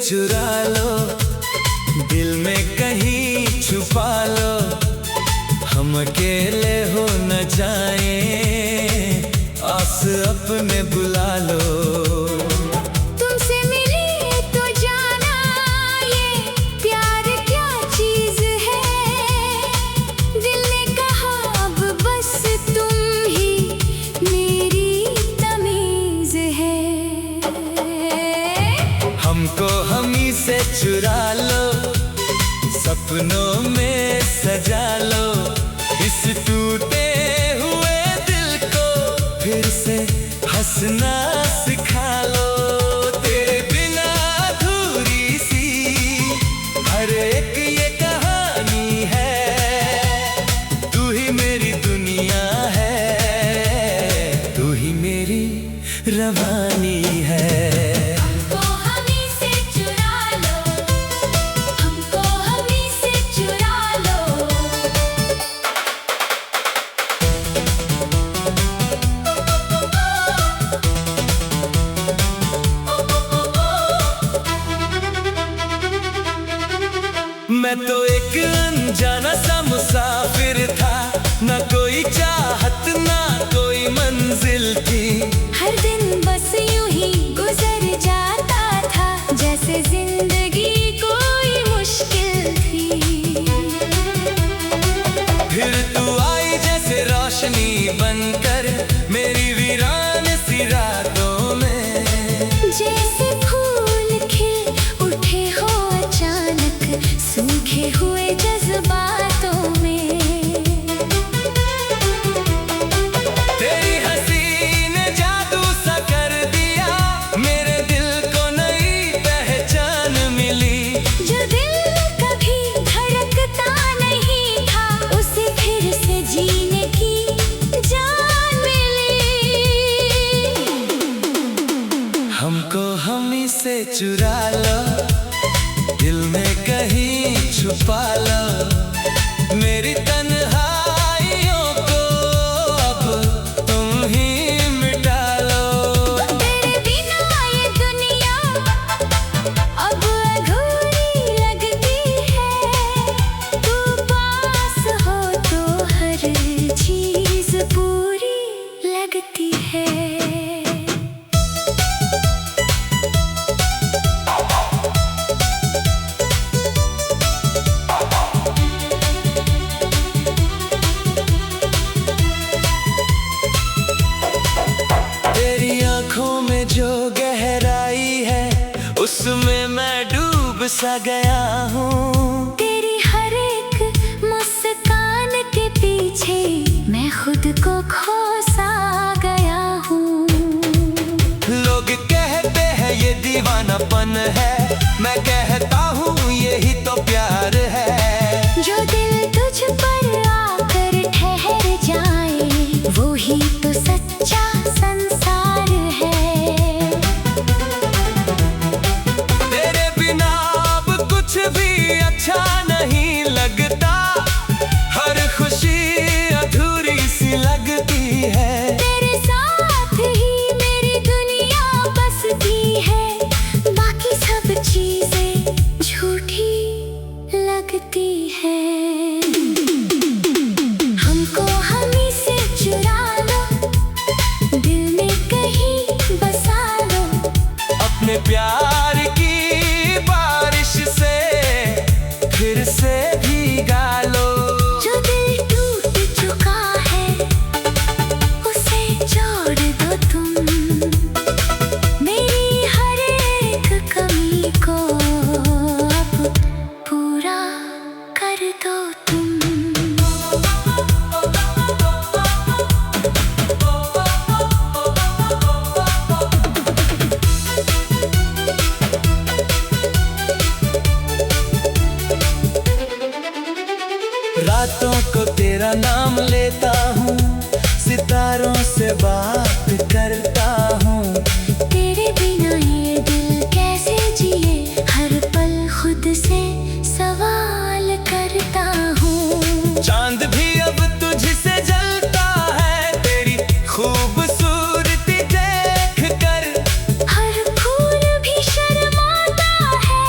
चुरा लो, दिल में कहीं छुपा लो, हम अकेले हो न जाए, आस अपने बुला लो। तुमसे मिली तो जाना ये प्यार क्या चीज है, दिल ने कहा अब बस तुम ही मेरी तमीज है। हमको हमी से चुरा लो, सपनों में सजा लो, इस टूटे हुए दिल को फिर से हंसना सिखा लो। तेरे बिना अधूरी सी हर एक ये कहानी है, तू ही मेरी दुनिया है, तू ही मेरी रवानी है। मैं तो एक अनजाना सा मुसाफिर था, न कोई चाहत ना कोई मंजिल थी। हर दिन बस यूं ही गुजर जाता था, जैसे जिंदगी कोई मुश्किल थी। फिर तू आई जैसे रोशनी बनकर मेरी वीरान सी रातों में, जैसे फूल खिल उठे हो अचानक सूखे हुए जज्बातों में। तेरी हंसी ने जादू सा कर दिया, मेरे दिल को नई पहचान मिली। जो दिल कभी धड़कता नहीं था, उसे फिर से जीने की जान मिली। हमको हमी से चुरा लो, दिल में कहीं छुपा लो, मेरी तन्हाइयों को अब तुम ही मिटा लो। तेरे बिना ये दुनिया अब अधूरी लगती है, तू पास हो तो हर चीज पूरी लगती है। आँखों में जो गहराई है, उसमें मैं डूब सा गया हूँ। तेरी हर एक मुस्कान के पीछे मैं खुद को खो सा गया हूँ। लोग कहते हैं ये दीवानापन है, मैं कहता हूँ यही तो प्यार है। जो दिल तुझ पर आकर ठहर जाए, वो ही तो सच्चा संसार है। तेरे बिना अब कुछ भी अच्छा नहीं लगता, हर खुशी अधूरी सी लगती है। तेरे साथ ही मेरी दुनिया बसती है, बाकी सब चीजें झूठी लगती है। हमको हमी से चुरा लो, दिल में कहीं बसा लो, अपने प्यार की बारिश से फिर से भीगा लो। जो दिल टूट चुका है उसे जोड़ दो तुम, मेरी हर एक कमी को अब पूरा कर दो तुम। रातों को तेरा नाम लेता हूँ, सितारों से बात करता हूँ। तेरे बिना ये दिल कैसे जिए, हर पल खुद से सवाल करता हूँ। चांद भी अब तुझसे जलता है, तेरी खूबसूरती देख कर। हर फूल भी शर्माता है,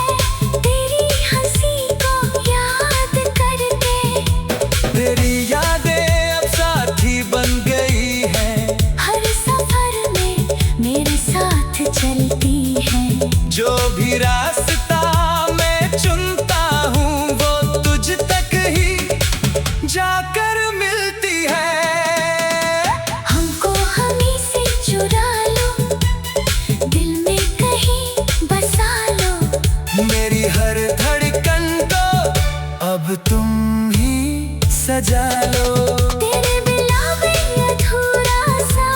अब तुम ही सजा लो। तेरे बिना मैं अधूरा सा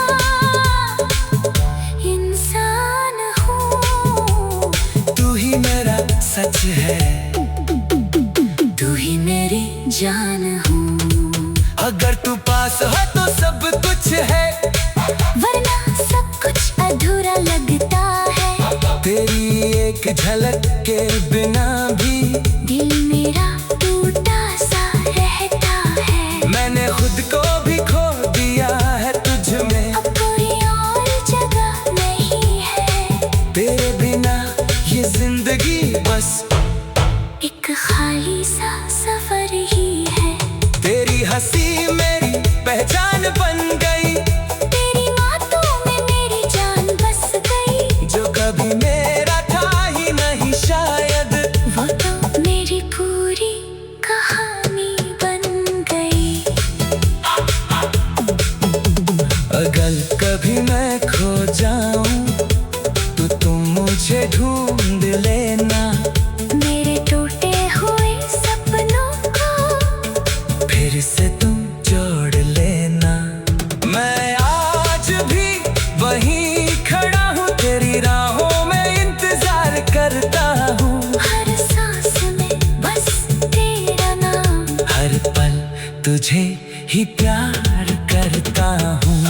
इंसान हूँ। तू ही मेरा सच है, तू ही मेरी जान हूँ। अगर तू पास हो तो सब कुछ है, वरना सब कुछ अधूरा लगता है। तेरी एक झलक के बिना भी दिल मेरा टूटा सा रहता है। मैंने खुद को भी खो दिया है तुझ में, अब कोई और जगह नहीं है। तेरे बिना ये जिंदगी बस एक खाली सा सफर ही है। तेरी हंसी मेरी पहचान बन गई, तेरी बातों में मेरी जान बस गई। जो कभी मेरा था ही नहीं शायद, वो तो मेरी पूरी कहानी बन गई। अगर कभी मैं खो जाऊं तो तुम मुझे ढूंढ लेना। मेरे टूटे हुए सपनों को फिर से तुम जोड़ लेना। मैं आज भी वहीं खड़ा हूँ, तेरी राहों में इंतजार करता हूँ। हर सांस में बस तेरा नाम, हर पल तुझे ही प्यार करता हूँ।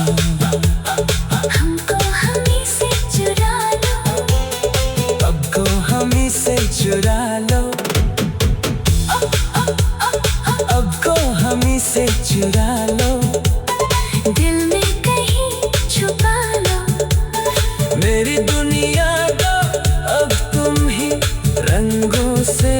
हमको हमी से चुरा लो। अब को हमी से चुरा लो, अब को हमी से चुरा लो। दिल में कहीं छुपा लो। मेरी दुनिया को अब तुम ही रंगों से।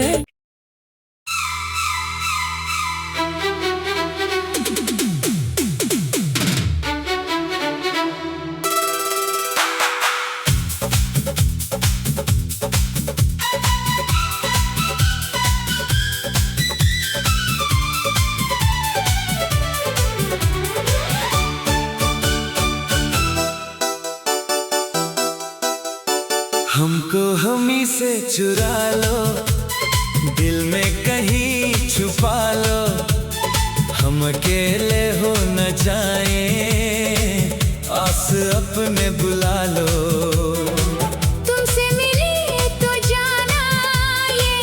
हमको हमी से चुरा लो, दिल में कहीं छुपा लो। हम अकेले हो न जाए, आस अपने बुला लो। तुमसे मिली तो जाना ये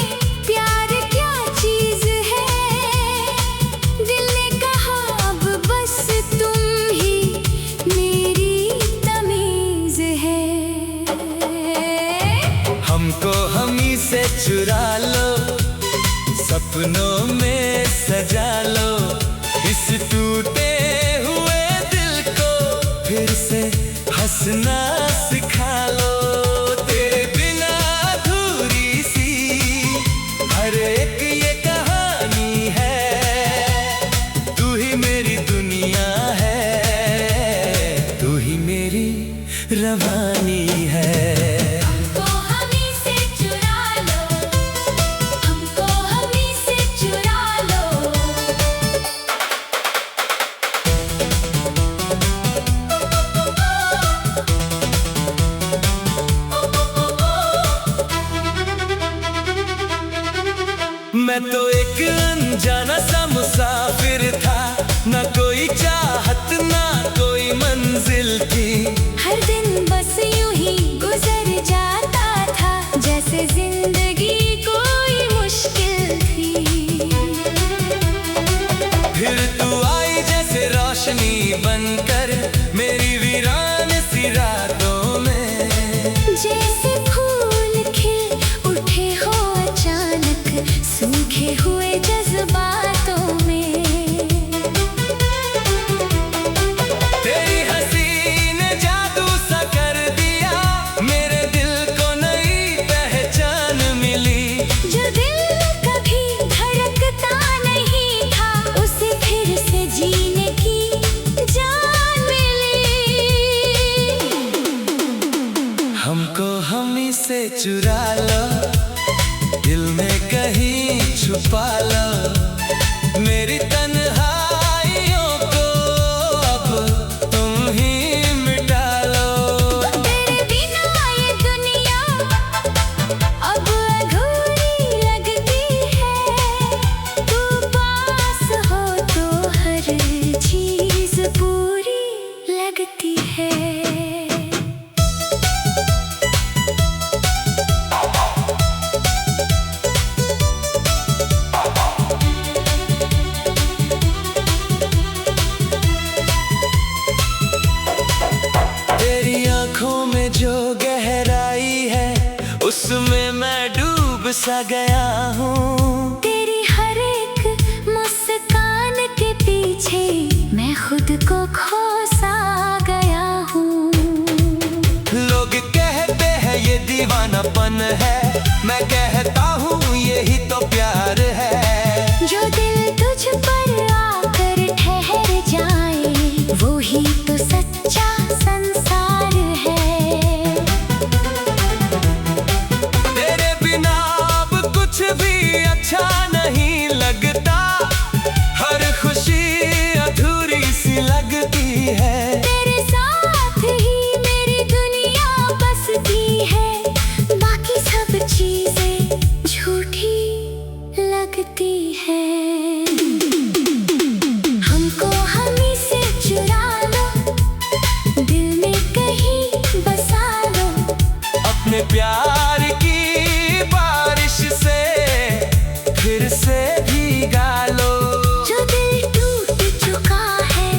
प्यार क्या चीज है। दिल ने कहा अब बस तुम ही मेरी तमीज है। हमको हमी से चुरा लो, सपनों में सजा लो। इस टूटे हुए दिल को फिर से हंसना सिखा लो। तेरे बिना अधूरी सी हर एक ये कहानी है। तू ही मेरी दुनिया है, तू ही मेरी रवानी है। हमको हमी से चुरा लो, हमको हमी से चुरा लो। मैं तो एक अनजाना सा मुसाफिर था, ना कोई चाहत ना कोई मंजिल थी। हर दिन बस यूं ही गुजर जाता था, जैसे जिंदगी कोई मुश्किल थी। फिर तू आई जैसे रोशनी बनकर मेरी वीरान सी रातों में। जैसे फूल खिल उठे हो अचानक सूखे हुए जज्बातों में। तेरी हंसी ने जादू सा कर दिया, मेरे दिल को नई पहचान मिली। जो दिल कभी धड़कता नहीं था, उसे फिर से जीने की जान मिली। हमको हमी से चुरा लो, दिल में कहीं छुपा लो। मेरी तन्हाइयों को अब तुम ही मिटा लो। तेरे बिना ये दुनिया अब अधूरी लगती है। तू गया हूँ। तेरी हर एक मुस्कान के पीछे मैं खुद को खो सा गया हूँ। लोग कहते हैं ये दीवानापन है, मैं कहता हूँ यही तो प्यार है। जो दिल तुझ पर आकर ठहर जाए वो ही तो सच्चा संसार है। तेरे बिना अब कुछ भी अच्छा नहीं लगता, हर खुशी अधूरी सी लगती है। तेरे साथ ही मेरी दुनिया बसती है, बाकी सब चीजें झूठी लगती है। हमको हमी से चुरा लो, दिल में कहीं बसा लो। अपने प्यार की बारिश से फिर से भीगा लो। जो दिल टूट चुका है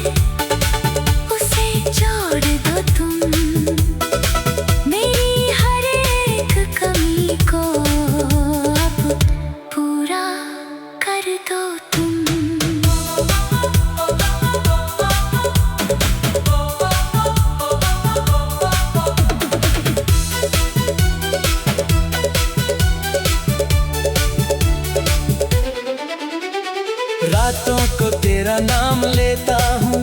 उसे जोड़ दो तुम, मेरी हर एक कमी को अब पूरा कर दो तुम। रातों को तेरा नाम लेता हूँ,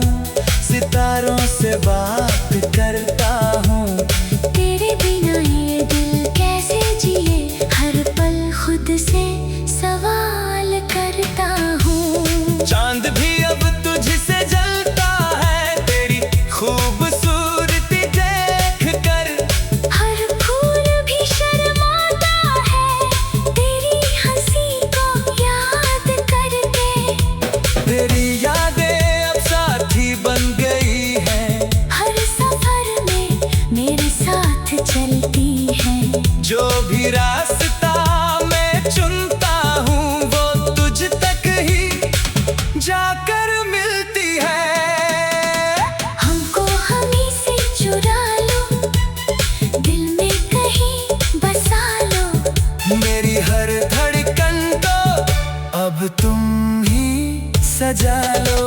सितारों से बात करता हूँ। तेरे बिना ये दिल कैसे जिए, हर पल खुद से सवाल करता हूँ। चांद भी अब तुझसे जलता है, तेरी खूबसूरती देख कर। हर फूल भी शर्माता है तेरी हंसी को याद करके। तेरी यादें अब साथी बन गई हैं, हर सफर में मेरे साथ चलती है। जो भी रास्ता मैं चुनता हूँ वो तुझ तक ही जाकर मिलती है। हमको हमी से चुरा लो, दिल में कहीं बसा लो। मेरी हर धड़कन को अब तुम ही सजा लो।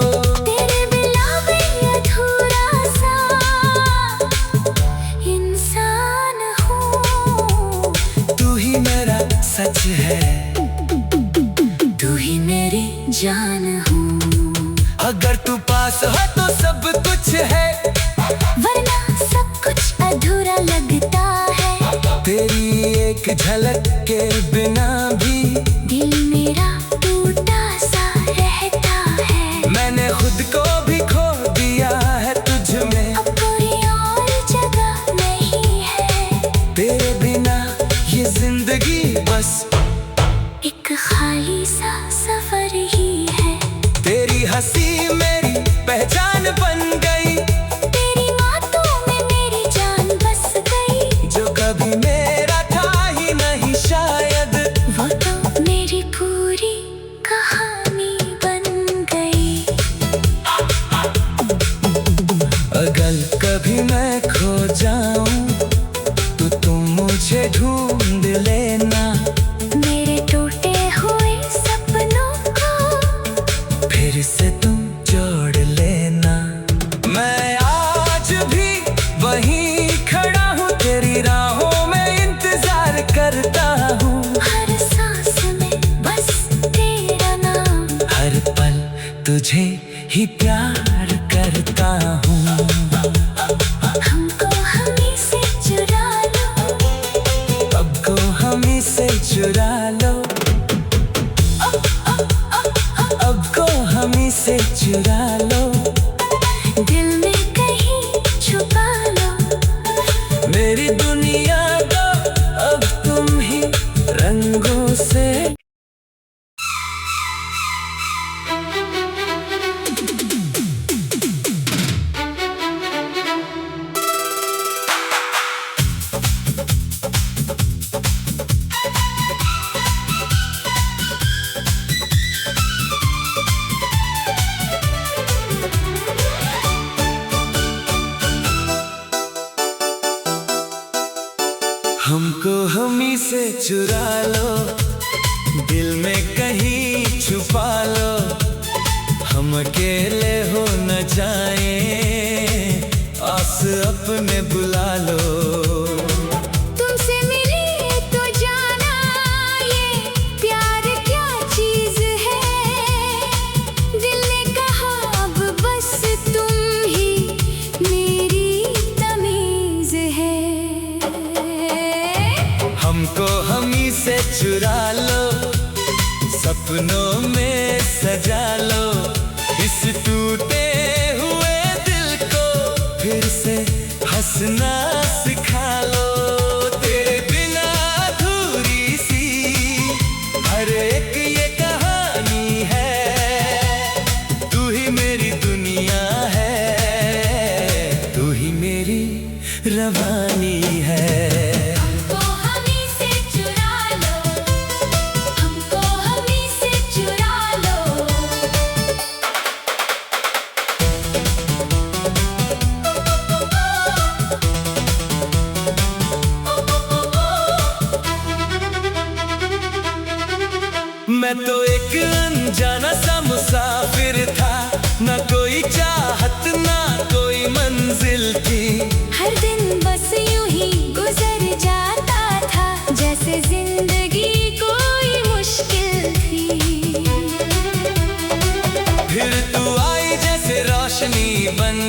तेरे बिना मैं अधूरा सा इंसान हूँ। तू ही मेरा सच है, तू ही मेरी जान हूँ। अगर तू पास हो तो सब कुछ है, वरना सब कुछ अधूरा लगता है। तेरी एक झलक के बिना भी दिल मेरा टूटा सा रहता है। मैंने खुद को भी खो दिया है तुझ में, अब कोई और जगह नहीं है। तेरे बिना ये जिंदगी बस एक खाली सा सफर ही है। तेरी हंसी मेरी पहचान बन गई, तेरी बातों में मेरी जान बस गई। जो कभी मेरा था ही नहीं शायद, वो तो मेरी पूरी कहानी बन गई। अगर कभी मैं खो जाऊं तो तुम मुझे ढूंढ लेना। मेरे टूटे हुए सपनों को फिर से तुम जोड़ लेना। मैं आज भी वहीं खड़ा हूँ, तेरी राहों में इंतजार करता हूँ। हर सांस में बस तेरा नाम, हर पल तुझे ही प्यार करता हूँ। हमको हमी से चुरा लो, अब को हमी से चुरा लो, अब को हमी से चुरा लो। दिल में कहीं छुपा लो। मेरी दुनिया को अब तुम ही रंगों से। हमको हमी से चुरा लो, हम अकेले हो न जाए, आस अपने बुला लो। तुमसे मिली तो जाना ये प्यार क्या चीज है। दिल ने कहा अब बस तुम ही मेरी तमीज है। हमको हमी से चुरा लो, सपनों में सजा लो। इस टूटे हुए दिल को फिर से हंसना सिखा लो। तेरे बिना अधूरी सी हर एक ये कहानी है। तू ही मेरी दुनिया है, तू ही मेरी रवानी है। मैं तो एक अनजाना सा मुसाफिर था, ना कोई चाहत ना कोई मंजिल थी। हर दिन बस यूं ही गुजर जाता था, जैसे जिंदगी कोई मुश्किल थी। फिर तू आई जैसे रोशनी बन